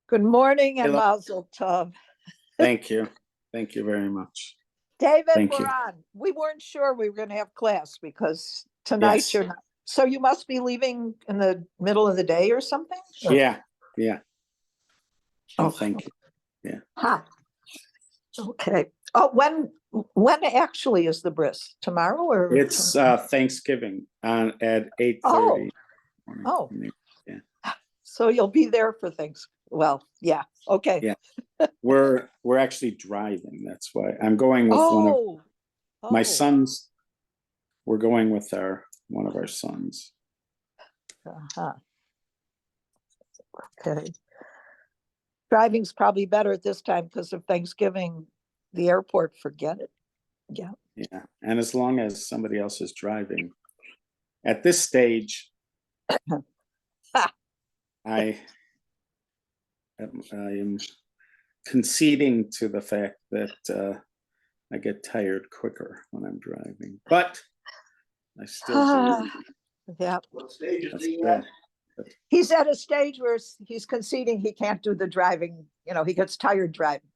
Good morning and Hello. Mazel Tov. Thank you. Thank you very much. David, Thank we're you. on. We weren't sure we were going to have class because tonight Yes. you're not. So you must be leaving in the middle of the day or something? Yeah. Yeah. Oh, Thank you. Yeah. Ha. Okay. Oh, when actually is the bris? Tomorrow or? It's Thanksgiving at 8:30. Oh. Yeah. So you'll be there for things. Well, yeah. Okay. Yeah. We're actually driving. That's why I'm going with one of my sons. We're going with one of our sons. Uh-huh. Okay. Driving's probably better at this time because of Thanksgiving, the airport, forget it. Yeah. Yeah. And as long as somebody else is driving, at this stage, I am conceding to the fact that I get tired quicker when I'm driving, but I still do. Yeah. What stage is he at? He's at a stage where he's conceding he can't do the driving. He gets tired driving.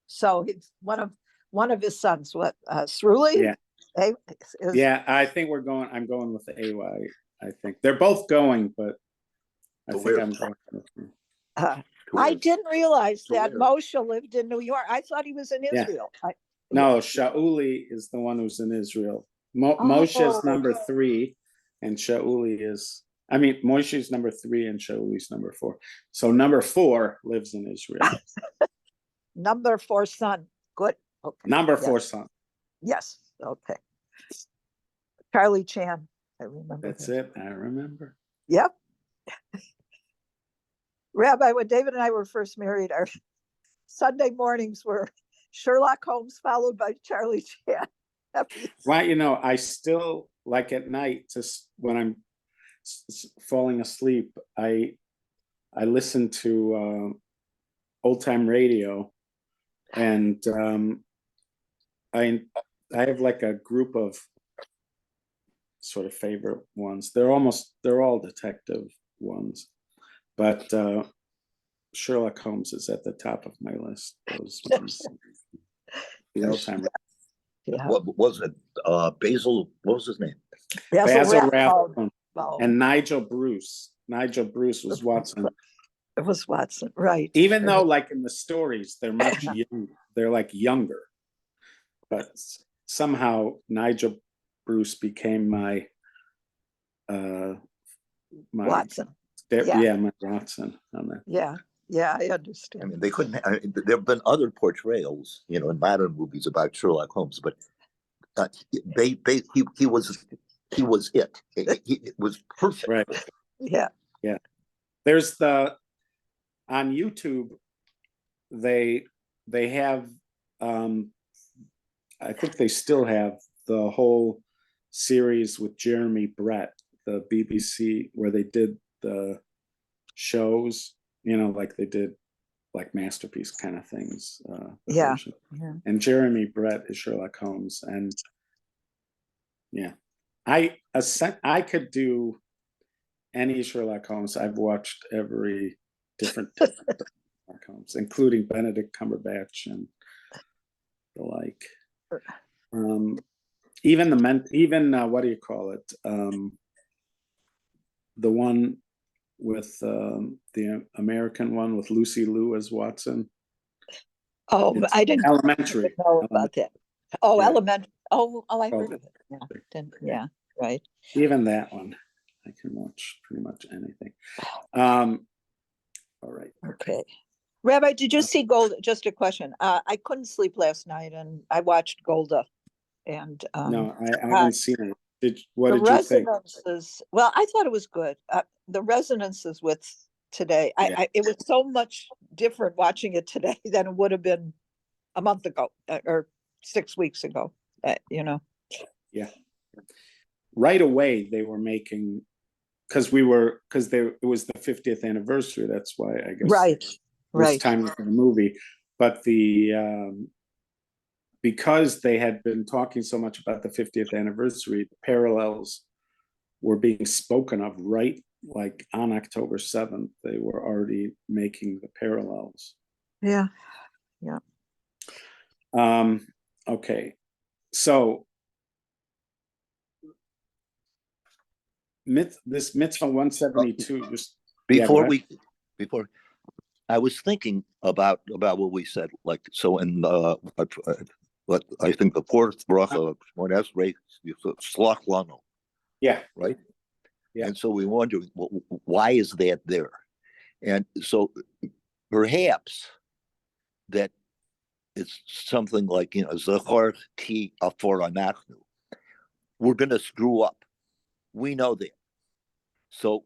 So he's one of his sons. What, Sruli? Yeah. Yeah, I think I'm going with the AY. I think they're both going, but I think I'm going with them. I didn't realize that Moshe lived in New York. I thought he was in Israel. No, Shauli is the one who's in Israel. Moshe is number 3, and Moshe is number 3, and Shauli is number 4. So number 4 lives in Israel. Number 4 son. Good. Okay. Number 4 son. Yes. Okay. Charlie Chan. I remember. That's it. I remember. Yep. Rabbi, when David and I were first married, our Sunday mornings were Sherlock Holmes followed by Charlie Chan. Well, I still like at night, just when I'm falling asleep, I listen to old time radio, and I have like a group of sort of favorite ones. They're all detective ones, but Sherlock Holmes is at the top of my list. Those ones. The old time. Yeah. What was it? Basil, what was his name? Basil Rathbone and Nigel Bruce. Nigel Bruce was Watson. It was Watson, right? Even though, like in the stories, they're much younger. They're like younger, but somehow Nigel Bruce became my Watson. My Watson on that. Yeah, I understand. I mean, they couldn't. There have been other portrayals, in modern movies about Sherlock Holmes, but he was it. It was perfect. Right. Yeah. There's on YouTube. They have. I think they still have the whole series with Jeremy Brett, the BBC, where they did the shows. Like they did like masterpiece kind of things. Yeah. And Jeremy Brett is Sherlock Holmes. And yeah, I could do any Sherlock Holmes. I've watched every different Sherlock Holmes, including Benedict Cumberbatch and the like. Even what do you call it? The one with the American one with Lucy Liu as Watson. Oh, I didn't Elementary. know about that. Oh, yeah. Elementary. Oh, I heard of it. Yeah, right. Even that one, I can watch pretty much anything. All right. Okay. Rabbi, did you see Golda? Just a question. I couldn't sleep last night, and I watched Golda. And no, I haven't seen it. What did you think? Well, I thought it was good. The resonances with today, it was so much different watching it today than it would have been a month ago or 6 weeks ago. Yeah. Right away, they were making, because it was the 50th anniversary. That's why I guess right. It's time for the movie, but because they had been talking so much about the 50th anniversary, the parallels were being spoken of right like on October 7th, they were already making the parallels. Yeah. Okay, so this mitzvah 172. Just Before before I was thinking about what we said, like, so in what I think the fourth bracha, when Esrei, slach lanu, yeah, right? Yeah. And so we wonder, why is that there? And so perhaps that it's something like, Zachor ki afor anachnu. We're going to screw up. We know that. So,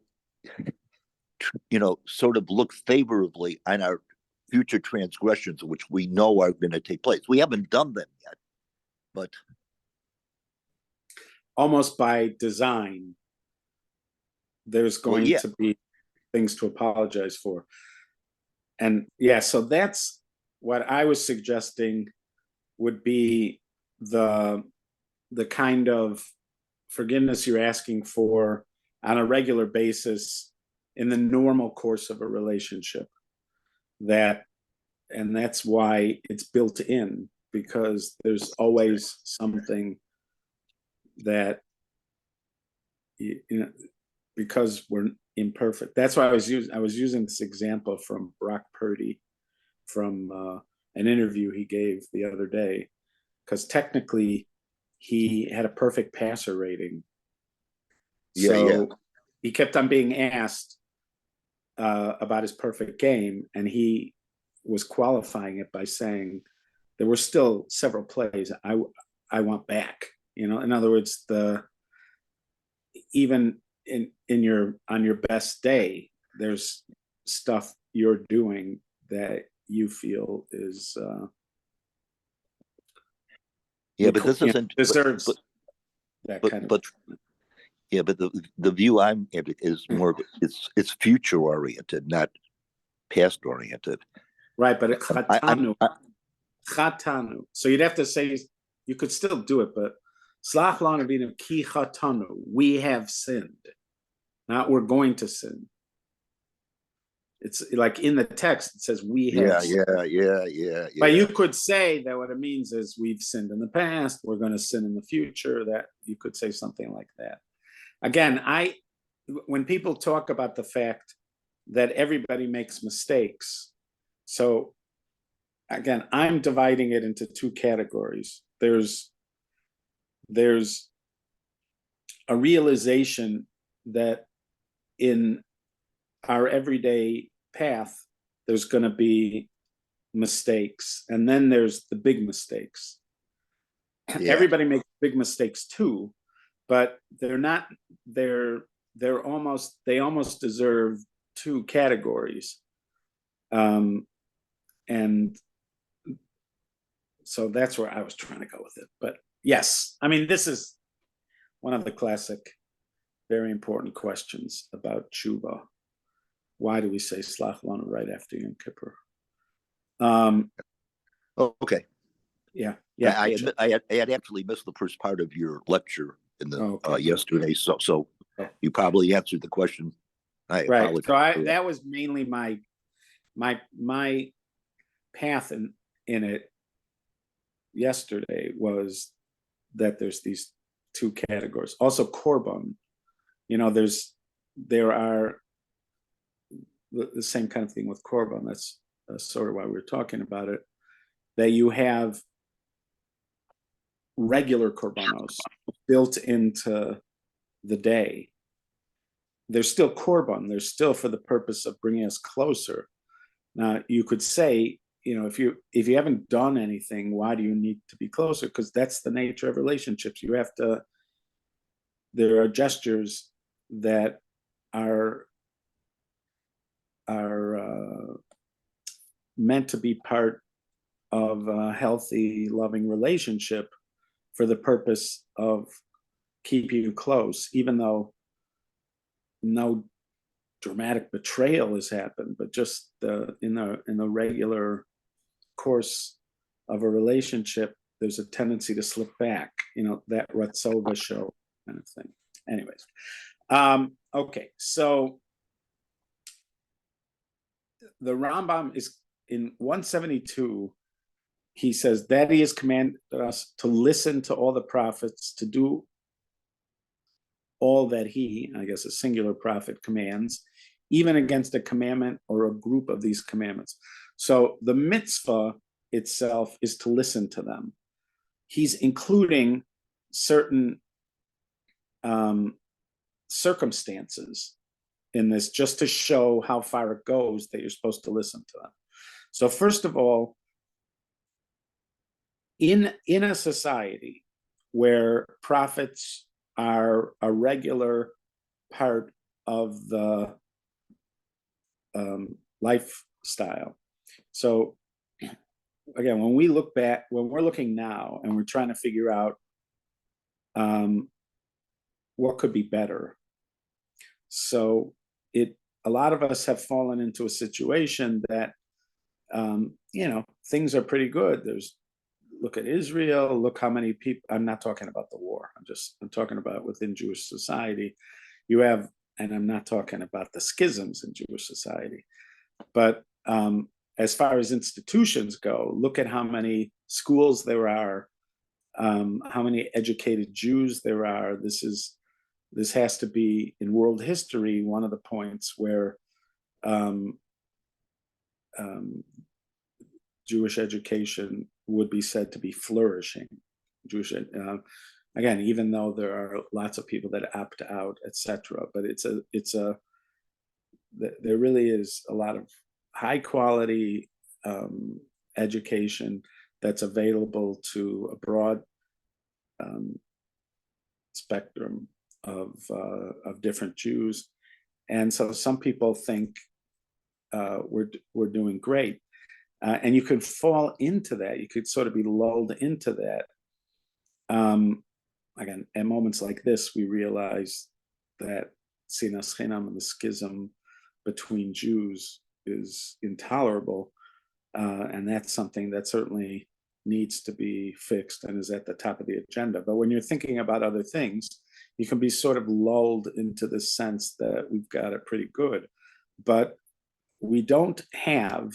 sort of look favorably on our future transgressions, which we know are going to take place. We haven't done them yet, but almost by design, there's going to be things to apologize for. And yeah, so that's what I was suggesting would be the kind of forgiveness you're asking for on a regular basis in the normal course of a relationship. And that's why it's built in, because there's always something that, because we're imperfect. That's why I was using this example from Brock Purdy from an interview he gave the other day, because technically he had a perfect passer rating. So he kept on being asked about his perfect game, and he was qualifying it by saying there were still several plays I want back. In other words, even on your best day, there's stuff you're doing that you feel is but this isn't deserves that kind of. But the view I'm having is more it's future oriented, not past oriented. Right, but chatanu. So you'd have to say, you could still do it, but slach lanu b'inu ki chatanu. We have sinned, not we're going to sin. It's like in the text, it says we have sinned. Yeah. But you could say that what it means is we've sinned in the past, we're going to sin in the future. That you could say something like that. Again, when people talk about the fact that everybody makes mistakes, so again, I'm dividing it into two categories. There's a realization that in our everyday path, there's going to be mistakes, and then there's the big mistakes. Everybody makes big mistakes too, but they almost deserve two categories. And so that's where I was trying to go with it. But yes, I mean, this is one of the classic, very important questions about tshuva. Why do we say slach lanu right after Yom Kippur? Okay. Yeah. I had actually missed the first part of your lecture in the yesterday, so you probably answered the question. I apologize. So that was mainly my path in it yesterday, was that there's these two categories. Also korban, there are the same kind of thing with korban. That's sort of why we're talking about it, that you have regular korbanos built into the day. There's still korban. There's still for the purpose of bringing us closer. Now, you could say, if you haven't done anything, why do you need to be closer? Because that's the nature of relationships. There are gestures that are meant to be part of a healthy, loving relationship for the purpose of keeping you close, even though no dramatic betrayal has happened, but just in the regular course of a relationship, there's a tendency to slip back, that Ratzova show kind of thing. Anyways, Okay, so the Rambam is in 172. He says that he has commanded us to listen to all the prophets, to do all that he, I guess a singular prophet, commands, even against a commandment or a group of these commandments. So the mitzvah itself is to listen to them. He's including certain circumstances in this just to show how far it goes that you're supposed to listen to them. So first of all, in a society where prophets are a regular part of the lifestyle. So again, when we look back, when we're looking now and we're trying to figure out what could be better. So a lot of us have fallen into a situation that, things are pretty good. Look at Israel, look how many people, I'm not talking about the war. I'm talking about within Jewish society. You have, and I'm not talking about the schisms in Jewish society, but as far as institutions go, look at how many schools there are, how many educated Jews there are. This has to be, in world history, one of the points where Jewish education would be said to be flourishing. Again, even though there are lots of people that opt out, etc., but there really is a lot of high quality education that's available to a broad spectrum of different Jews, and so some people think we're doing great, and you could fall into that. You could sort of be lulled into that. Again, at moments like this, we realize that sinas chinam and the schism between Jews is intolerable, and that's something that certainly needs to be fixed and is at the top of the agenda. But when you're thinking about other things, you can be sort of lulled into the sense that we've got it pretty good, but we don't have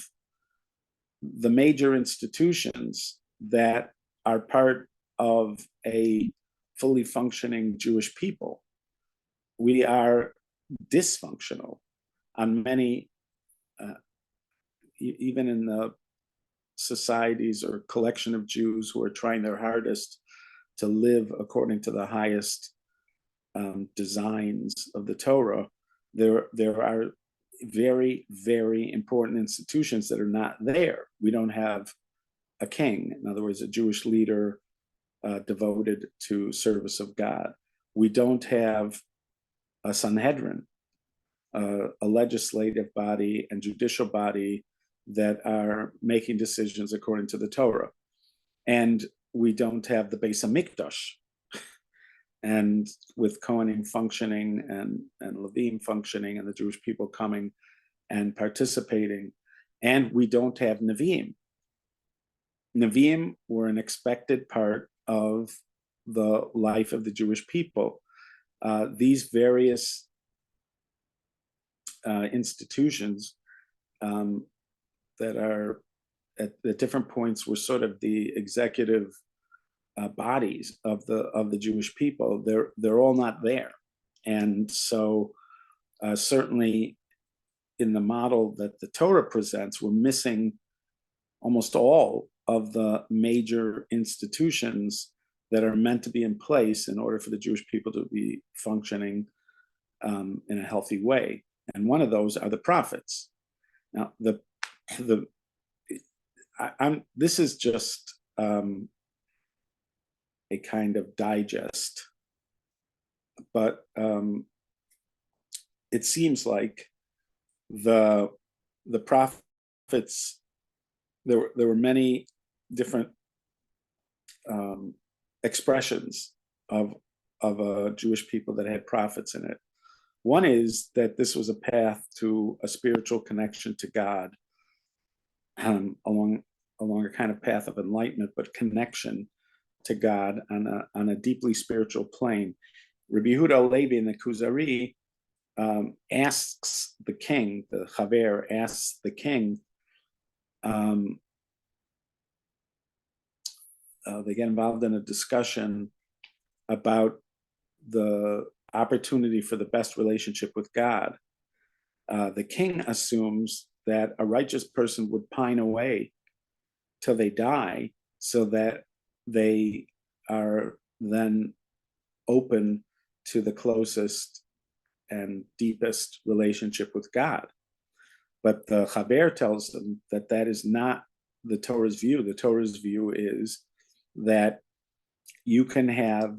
the major institutions that are part of a fully functioning Jewish people. We are dysfunctional on many, even in the societies or collection of Jews who are trying their hardest to live according to the highest designs of the Torah. There are very, very important institutions that are not there. We don't have a king, in other words, a Jewish leader devoted to service of God. We don't have a Sanhedrin, a legislative body and judicial body that are making decisions according to the Torah. And we don't have the Beis HaMikdash, and with Kohanim functioning and Levim functioning and the Jewish people coming and participating. And we don't have Nevi'im. Nevi'im were an expected part of the life of the Jewish people. These various institutions that are at different points were sort of the executive bodies of the Jewish people. They're all not there, and so certainly in the model that the Torah presents, we're missing almost all of the major institutions that are meant to be in place in order for the Jewish people to be functioning in a healthy way. And one of those are the prophets. Now, this is just a kind of digest, but it seems like the prophets, there were many different expressions of a Jewish people that had prophets in it. One is that this was a path to a spiritual connection to God, along a kind of path of enlightenment, but connection to God on a deeply spiritual plane. Rabbi Yehuda Levi in the Kuzari asks the king, the Chaver asks the king, they get involved in a discussion about the opportunity for the best relationship with God. The king assumes that a righteous person would pine away till they die, so that they are then open to the closest and deepest relationship with God. But the Chaber tells them that that is not the Torah's view. The Torah's view is that you can have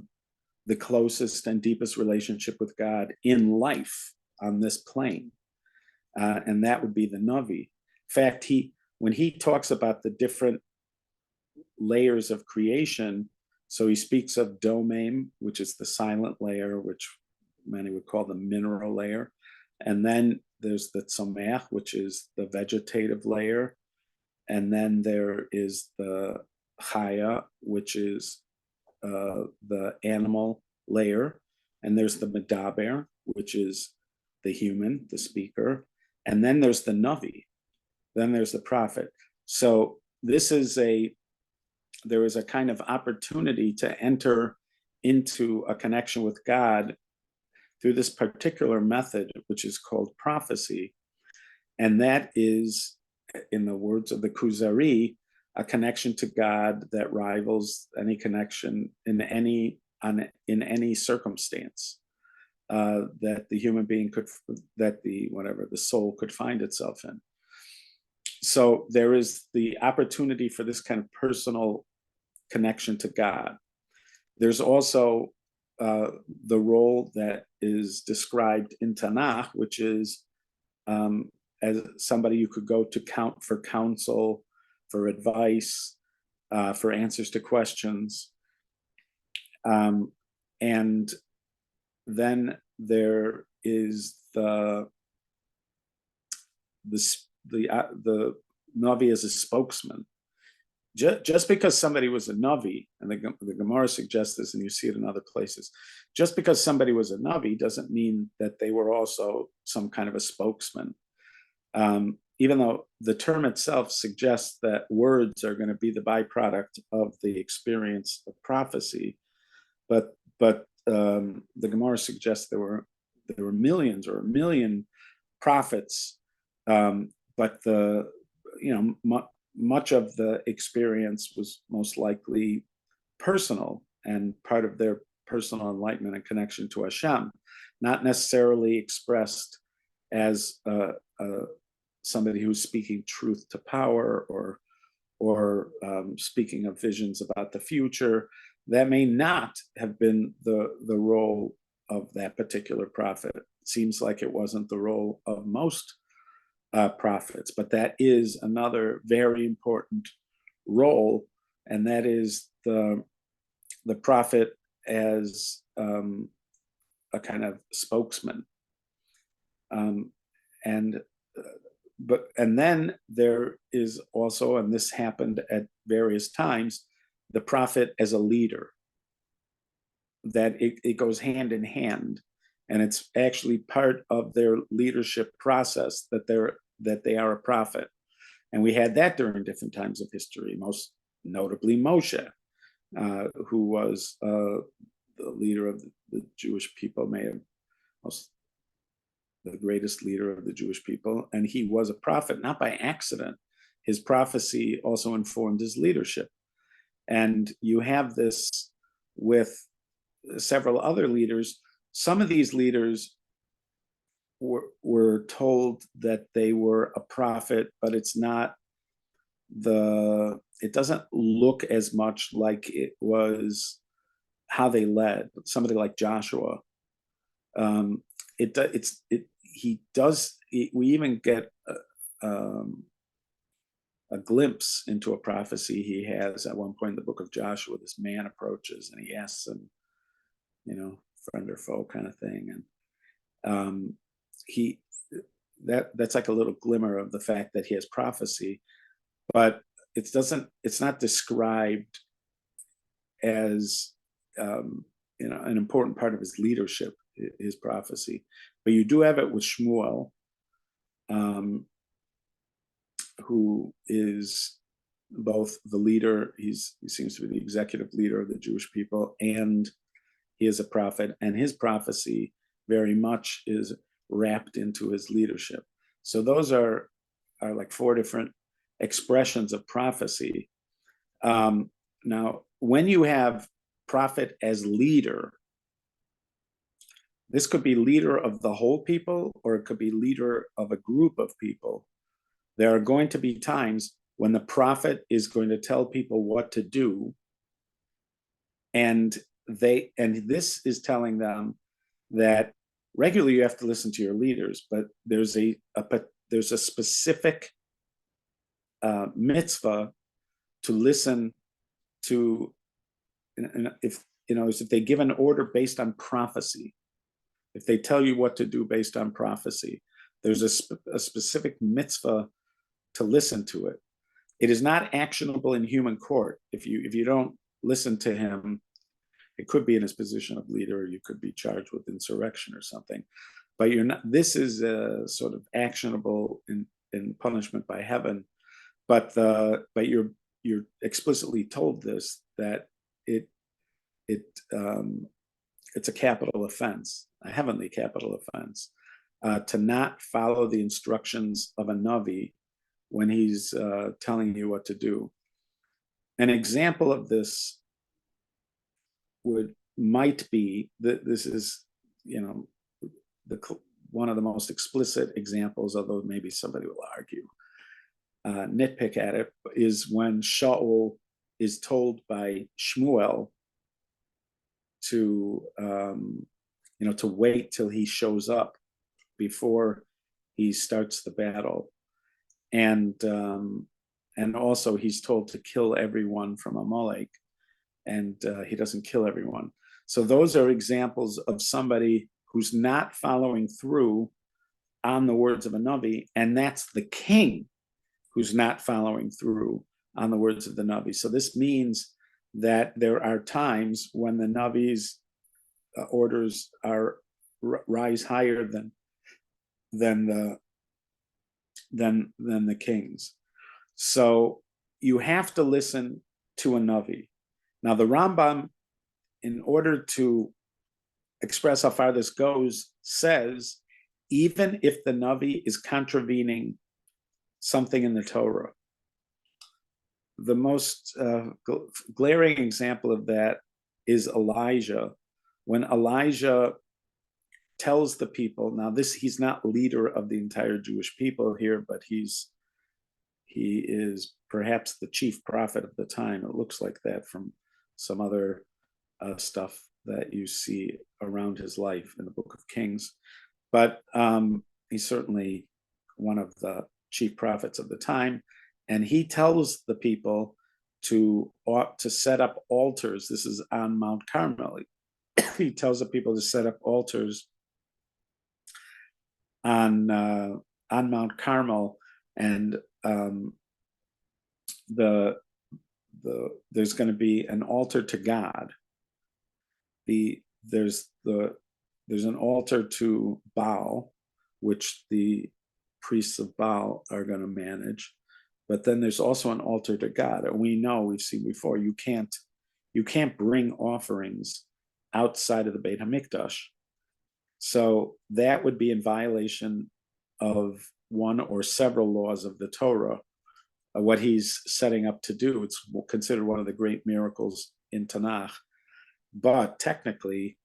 the closest and deepest relationship with God in life on this plane. And that would be the Navi. In fact, when he talks about the different layers of creation, so he speaks of Domain, which is the silent layer, which many would call the mineral layer. And then there's the Tzomach, which is the vegetative layer. And then there is the Chaya, which is the animal layer. And there's the Medaber, which is the human, the speaker. And then there's the Navi. Then there's the prophet. So there is a kind of opportunity to enter into a connection with God through this particular method, which is called prophecy. And that is, in the words of the Kuzari, a connection to God that rivals any connection in any circumstance that the human being the soul could find itself in. So there is the opportunity for this kind of personal connection to God. There's also the role that is described in Tanakh, which is as somebody you could go to count for counsel, for advice, for answers to questions. And then there is the Navi as a spokesman. Just because somebody was a Navi, and the Gemara suggests this, and you see it in other places, just because somebody was a Navi doesn't mean that they were also some kind of a spokesman. Even though the term itself suggests that words are going to be the byproduct of the experience of prophecy, but the Gemara suggests there were millions or a million prophets, but much of the experience was most likely personal and part of their personal enlightenment and connection to Hashem, not necessarily expressed as somebody who's speaking truth to power or speaking of visions about the future. That may not have been the role of that particular prophet. It seems like it wasn't the role of most prophets, but that is another very important role, and that is the prophet as a kind of spokesman. And then there is also, and this happened at various times, the prophet as a leader. That it goes hand in hand. And it's actually part of their leadership process that they are a prophet. And we had that during different times of history, most notably Moshe, who was the leader of the Jewish people, the greatest leader of the Jewish people. And he was a prophet, not by accident. His prophecy also informed his leadership. And you have this with several other leaders. Some of these leaders were told that they were a prophet, but it doesn't look as much like it was how they led. Somebody like Joshua, we even get a glimpse into a prophecy he has at one point in the book of Joshua. This man approaches and he asks him, friend or foe kind of thing. And that's like a little glimmer of the fact that he has prophecy, but it's not described as an important part of his leadership. his prophecy. But you do have it with Shmuel, who is both the leader, he seems to be the executive leader of the Jewish people, and he is a prophet, and his prophecy very much is wrapped into his leadership. So those are like four different expressions of prophecy. Now, when you have prophet as leader, this could be leader of the whole people, or it could be leader of a group of people. There are going to be times when the prophet is going to tell people what to do, and this is telling them that regularly you have to listen to your leaders, but there's a specific mitzvah to listen to, if they give an order based on prophecy, if they tell you what to do based on prophecy, there's a specific mitzvah to listen to it. It is not actionable in human court. If you don't listen to him, it could be in his position of leader, you could be charged with insurrection or something, but you're not. This is sort of actionable in punishment by heaven, but you're explicitly told this, that it's a capital offense, a heavenly capital offense, to not follow the instructions of a Navi when he's telling you what to do. An example of this might be that this is, one of the most explicit examples, although maybe somebody will argue, nitpick at it, is when Shaul is told by Shmuel to wait till he shows up before he starts the battle, and also he's told to kill everyone from Amalek, and he doesn't kill everyone. So those are examples of somebody who's not following through on the words of a Navi, and that's the king who's not following through on the words of the Navi. So this means that there are times when the Navi's orders rise higher than the king's. So you have to listen to a Navi. Now the Rambam, in order to express how far this goes, says even if the Navi is contravening something in the Torah. The most glaring example of that is Elijah. When Elijah tells the people, now he's not leader of the entire Jewish people here, but he is perhaps the chief prophet of the time. It looks like that from some other stuff that you see around his life in the Book of Kings. But he's certainly one of the chief prophets of the time. And he tells the people to set up altars. This is on Mount Carmel. He tells the people to set up altars on Mount Carmel, and there's going to be an altar to God. There's an altar to Baal, which the priests of Baal are going to manage, but then there's also an altar to God. And we've seen before, you can't bring offerings outside of the Beit HaMikdash. So that would be in violation of one or several laws of the Torah. What he's setting up to do, it's considered one of the great miracles in Tanakh, but technically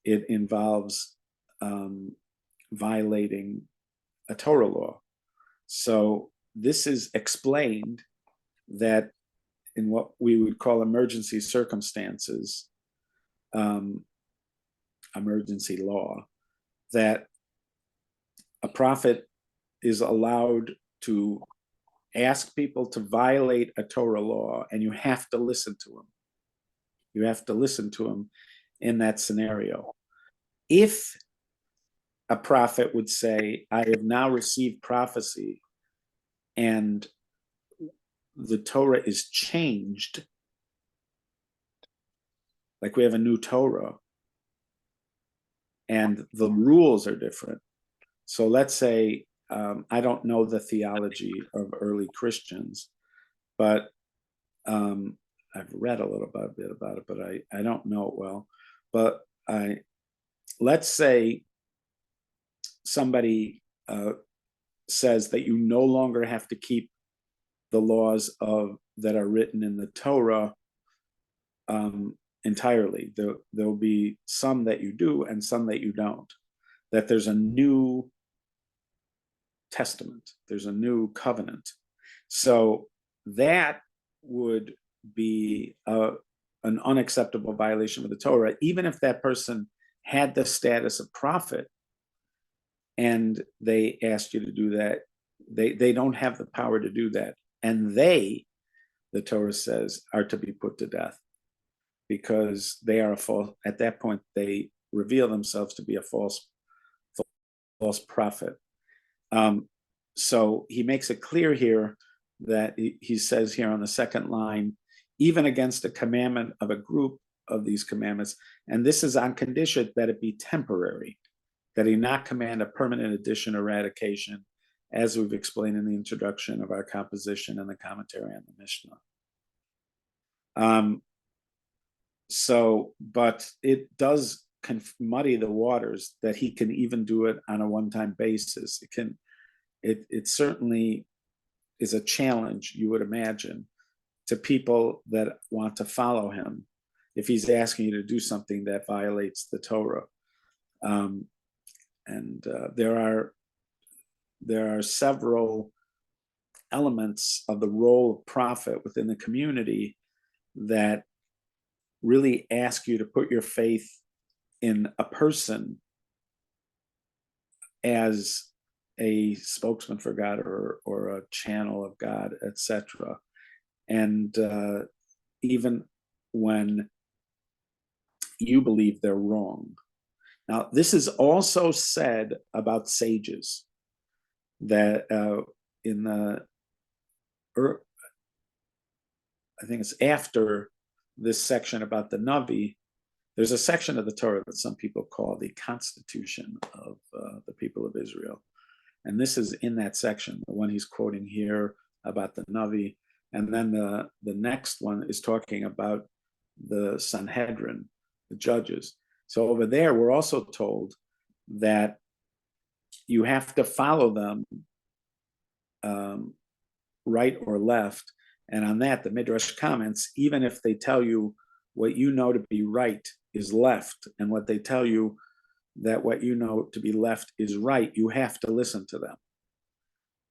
it involves violating a Torah law. So this is explained that in what we would call emergency circumstances, emergency law, that a prophet is allowed to ask people to violate a Torah law, and you have to listen to him. You have to listen to him in that scenario. If a prophet would say, I have now received prophecy, and the Torah is changed, like we have a new Torah, and the rules are different. So let's say, I don't know the theology of early Christians, but I've read a little bit about it, but I don't know it well. But let's say somebody says that you no longer have to keep the laws that are written in the Torah entirely. There'll be some that you do and some that you don't. That there's a new testament, there's a new covenant. So that would be an unacceptable violation of the Torah, even if that person had the status of prophet and they asked you to do that. They don't have the power to do that. And the Torah says, are to be put to death, because they are a false, at that point, they reveal themselves to be a false prophet. So he makes it clear here that he says here on the second line, even against a commandment of a group of these commandments, and this is on condition that it be temporary, that he not command a permanent addition or eradication, as we've explained in the introduction of our composition and the commentary on the Mishnah. But it does muddy the waters that he can even do it on a one-time basis. It certainly is a challenge, you would imagine, to people that want to follow him if he's asking you to do something that violates the Torah. There are several elements of the role of prophet within the community that really ask you to put your faith in a person as a spokesman for God or a channel of God, etc. And even when you believe they're wrong. Now, this is also said about sages, that in the, I think it's after this section about the Navi, there's a section of the Torah that some people call the Constitution of the people of Israel. And this is in that section, the one he's quoting here about the Navi. And then the next one is talking about the Sanhedrin, the judges. So over there, we're also told that you have to follow them right or left. And on that, the Midrash comments, even if they tell you what you know to be right is left, and what they tell you that what you know to be left is right, you have to listen to them.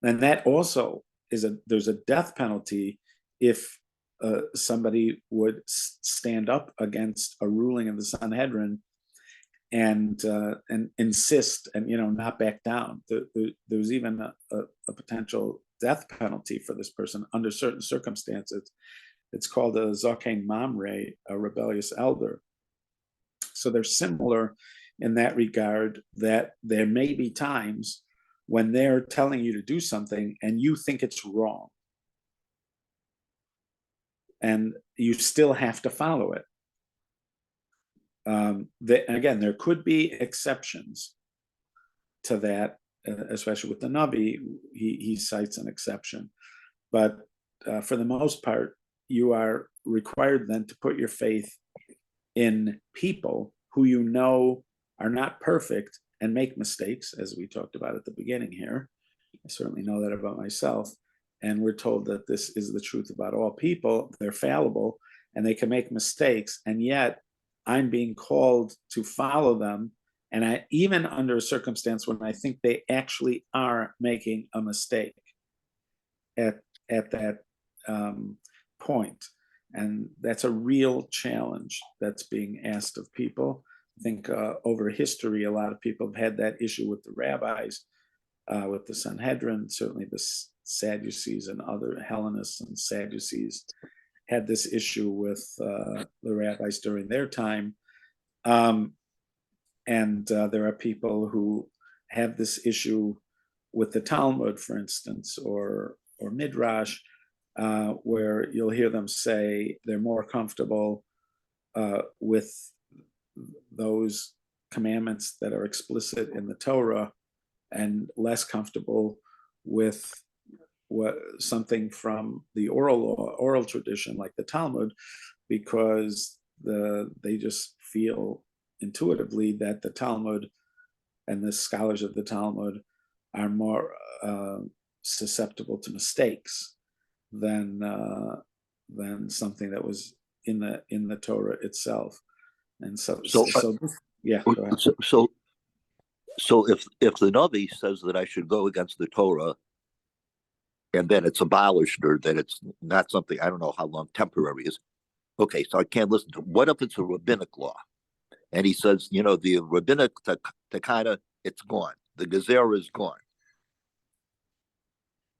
And that also there's a death penalty if somebody would stand up against a ruling of the Sanhedrin and insist and not back down. There's even a potential death penalty for this person under certain circumstances. It's called a Zaken Mamre, a rebellious elder. So they're similar in that regard, that there may be times when they're telling you to do something and you think it's wrong, and you still have to follow it. Again, there could be exceptions to that, especially with the Navi. He cites an exception, but for the most part, you are required then to put your faith in people who you know are not perfect and make mistakes, as we talked about at the beginning here. I certainly know that about myself. And we're told that this is the truth about all people. They're fallible and they can make mistakes. And yet I'm being called to follow them. And even under a circumstance when I think they actually are making a mistake at that point. And that's a real challenge that's being asked of people. I think over history, a lot of people have had that issue with the rabbis, with the Sanhedrin. Certainly the Sadducees and other Hellenists and Sadducees had this issue with the rabbis during their time. And there are people who have this issue with the Talmud, for instance, or Midrash, where you'll hear them say they're more comfortable with those commandments that are explicit in the Torah and less comfortable with something from the oral tradition like the Talmud, because they just feel intuitively that the Talmud and the scholars of the Talmud are more susceptible to mistakes than something that was in the Torah itself. And so yeah. Go ahead. So if the Navi says that I should go against the Torah, and then it's abolished, or that it's not something, I don't know how long temporary is. Okay, so I can't listen to. What if it's a rabbinic law, and he says, the rabbinic takana, it's gone. The gezerah is gone.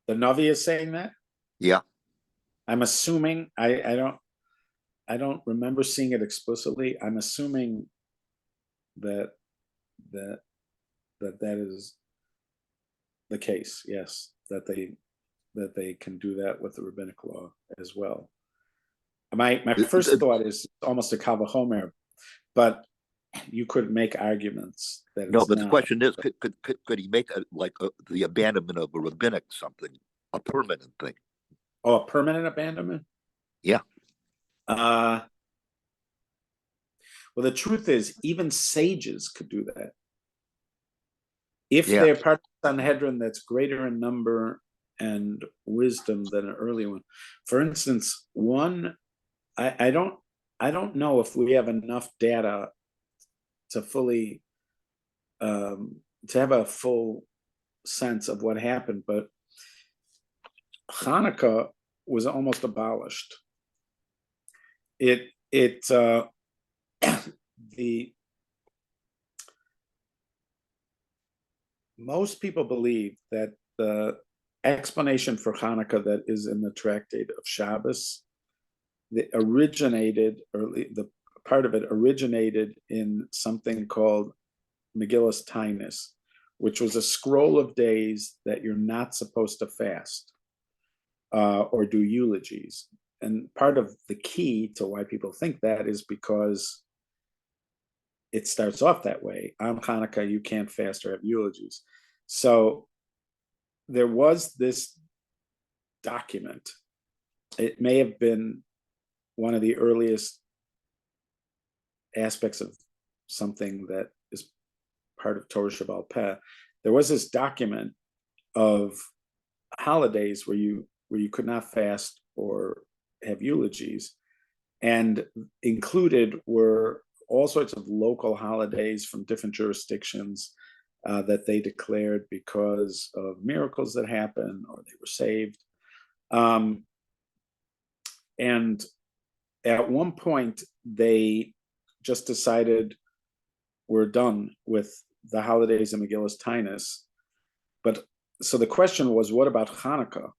The Navi is saying that? Yeah. I'm assuming, I don't remember seeing it explicitly. I'm assuming that is the case. Yes, that they can do that with the rabbinic law as well. My first thought is almost a kal vachomer, but you could make arguments that No, it's but not. the question is, could he make the abandonment of a rabbinic something, a permanent thing? Oh, a permanent abandonment? Yeah. Well, the truth is, even sages could do that. If they're part of the Sanhedrin that's greater in number and wisdom than an early one. For instance, I don't know if we have enough data to fully to have a full sense of what happened, but Hanukkah was almost abolished. Most people believe that the explanation for Hanukkah that is in the tractate of Shabbos, the part of it originated in something called Megillus Tainus, which was a scroll of days that you're not supposed to fast or do eulogies. And part of the key to why people think that is because it starts off that way. On Hanukkah, you can't fast or have eulogies. So there was this document. It may have been one of the earliest aspects of something that is part of Torah Shebaal Peh. There was this document of holidays where you could not fast or have eulogies, and included were all sorts of local holidays from different jurisdictions that they declared because of miracles that happened or they were saved. And at one point, they just decided we're done with the holidays in Megillus Tainus. But so the question was, what about Hanukkah?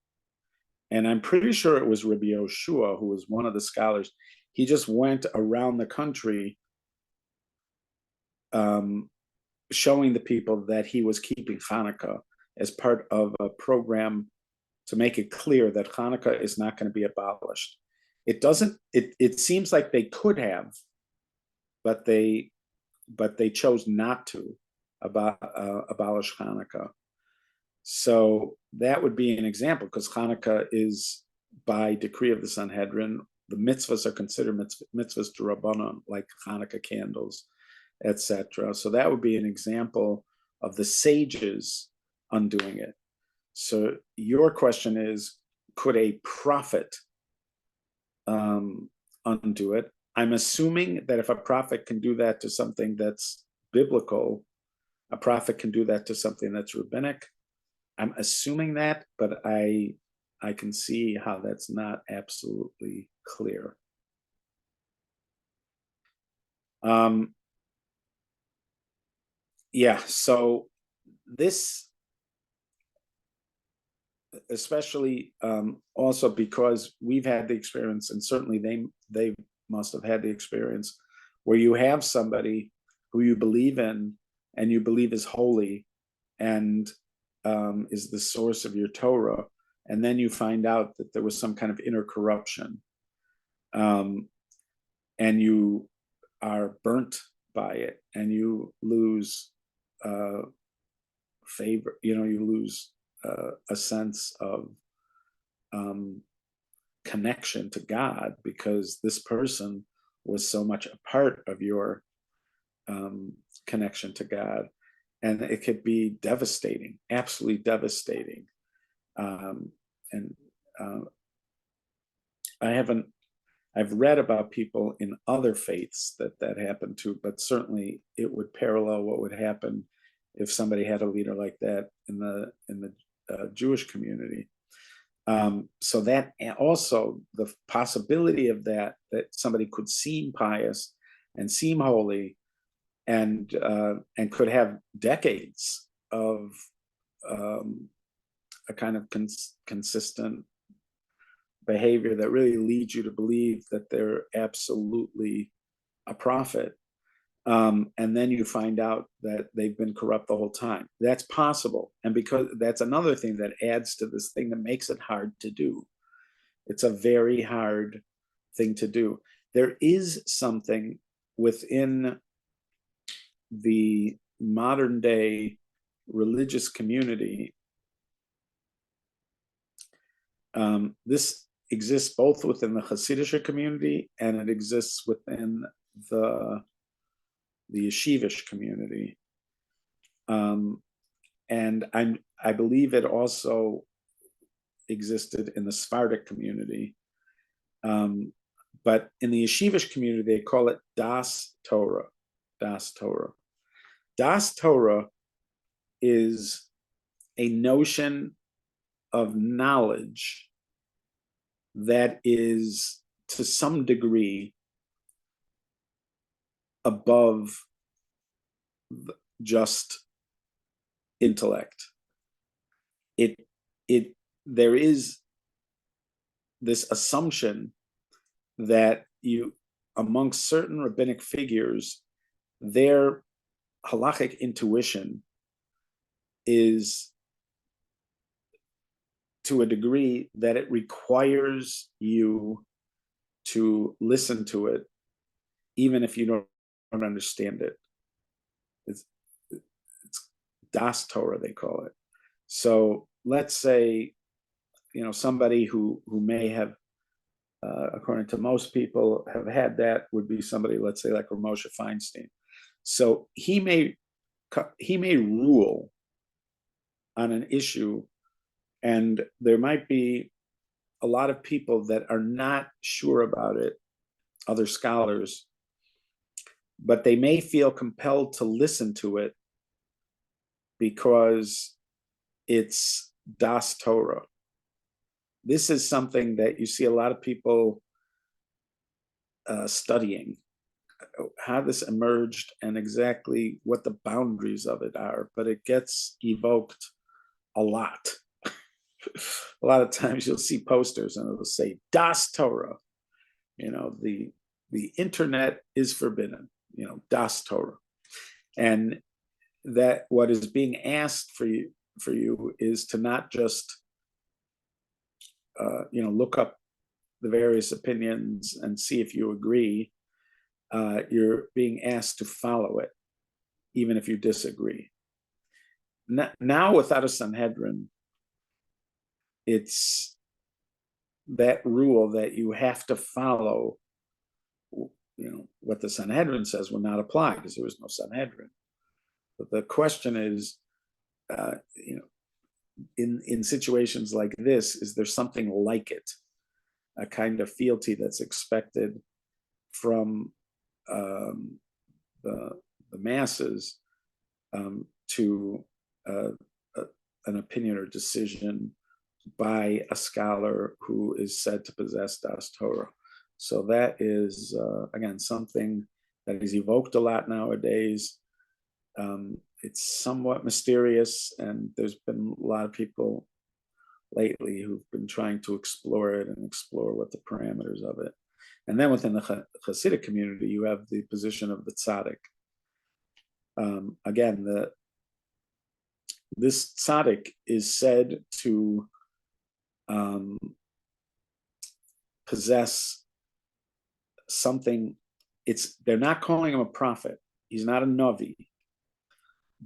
And I'm pretty sure it was Rabbi Yoshua, who was one of the scholars. He just went around the country showing the people that he was keeping Hanukkah as part of a program to make it clear that Hanukkah is not going to be abolished. It seems like they could have, but they chose not to abolish Hanukkah. So that would be an example, because Hanukkah is by decree of the Sanhedrin. The mitzvahs are considered mitzvahs d'Rabbanan, like Hanukkah candles, etc. So that would be an example of the sages undoing it. So your question is, could a prophet undo it? I'm assuming that if a prophet can do that to something that's biblical, a prophet can do that to something that's rabbinic. I'm assuming that, but I can see how that's not absolutely clear. Yeah, so this, especially also because we've had the experience, and certainly they must have had the experience, where you have somebody who you believe in and you believe is holy and is the source of your Torah, and then you find out that there was some kind of inner corruption, and you are burnt by it, and you lose favor. You lose a sense of connection to God, because this person was so much a part of your connection to God, and it could be devastating, absolutely devastating. And I've read about people in other faiths that happened to, but certainly it would parallel what would happen if somebody had a leader like that in the Jewish community. So that, and also the possibility of that somebody could seem pious and seem holy, and could have decades of a kind of consistent behavior that really leads you to believe that they're absolutely a prophet. And then you find out that they've been corrupt the whole time. That's possible. And because that's another thing that adds to this thing that makes it hard to do. It's a very hard thing to do. There is something within the modern day religious community. This exists both within the Hasidic community, and it exists within the yeshivish community. And I believe it also existed in the Sephardic community. But in the yeshivish community, they call it Das Torah. Das Torah. Das Torah is a notion of knowledge that is to some degree above just intellect. There is this assumption that amongst certain rabbinic figures, their halachic intuition is to a degree that it requires you to listen to it, even if you don't understand it. It's Das Torah, they call it. So let's say, somebody who may have, according to most people, have had that would be somebody, let's say, like Moshe Feinstein. So he may rule on an issue, and there might be a lot of people that are not sure about it, other scholars, but they may feel compelled to listen to it because it's Das Torah. This is something that you see a lot of people studying, how this emerged and exactly what the boundaries of it are, but it gets evoked a lot. A lot of times you'll see posters and it'll say Das Torah. The internet is forbidden, Das Torah. And that what is being asked for you is to not just look up the various opinions and see if you agree. You're being asked to follow it, even if you disagree. Now without a Sanhedrin, it's that rule that you have to follow. What the Sanhedrin says will not apply because there was no Sanhedrin. But the question is, in situations like this, is there something like it, a kind of fealty that's expected from the masses to an opinion or decision by a scholar who is said to possess Das Torah? So that is, again, something that is evoked a lot nowadays. It's somewhat mysterious, and there's been a lot of people lately who've been trying to explore it and explore what the parameters of it. And then within the Hasidic community, you have the position of the tzaddik. Again, this tzaddik is said to possess something. They're not calling him a prophet. he's not a Navi,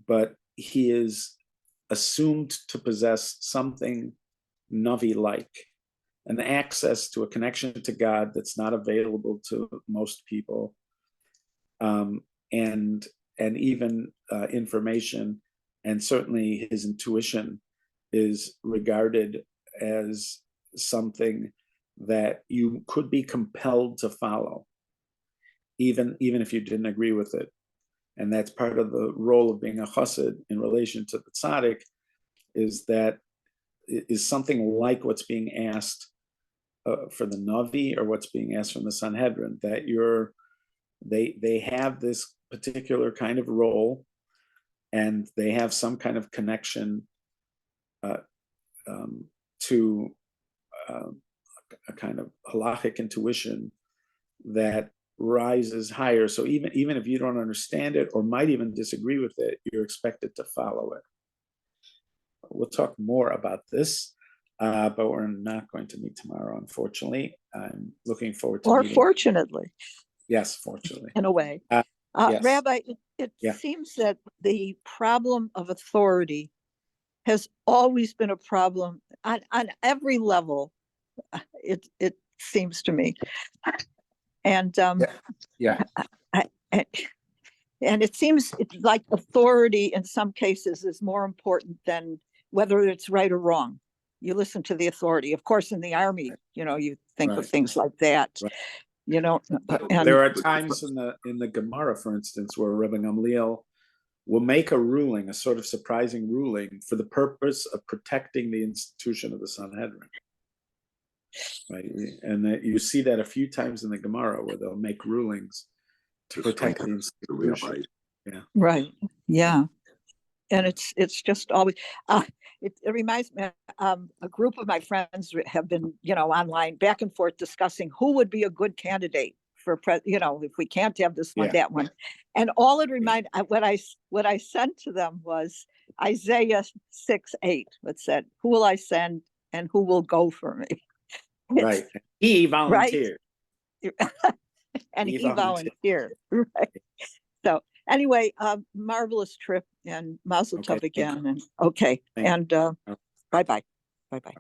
but he is assumed to possess something Navi-like, an access to a connection to God that's not available to most people, and even information, and certainly his intuition is regarded as something that you could be compelled to follow, even if you didn't agree with it. And that's part of the role of being a chassid in relation to the tzaddik, is that it is something like what's being asked for the Navi, or what's being asked from the Sanhedrin, that they have this particular kind of role, and they have some kind of connection to a kind of halachic intuition that rises higher. So even if you don't understand it or might even disagree with it, you're expected to follow it. We'll talk more about this, but we're not going to meet tomorrow, unfortunately. I'm looking forward to meeting. Fortunately. Yes, fortunately. In a way. Yes. Rabbi, it seems that the problem of authority has always been a problem on every level. It seems to me. And and it seems like authority in some cases is more important than whether it's right or wrong. You listen to the authority. Of course, in the army, you think of things like that. Right. And there are times in the Gemara, for instance, where Rabbi Gamliel will make a ruling, a sort of surprising ruling, for the purpose of protecting the institution of the Sanhedrin. Right, and that you see that a few times in the Gemara, where they'll make rulings to protect the institution. Yeah. Right. Yeah. And it's just always. It reminds me. A group of my friends have been, online back and forth discussing who would be a good candidate for if we can't have this one, that one, and all it reminded what I sent to them was Isaiah 6:8. It said, "Who will I send, and who will go for me?" Right. He volunteered. Right? And he volunteered. Right. So anyway, marvelous trip, and mazel tov again. And okay. And bye-bye. Bye-bye.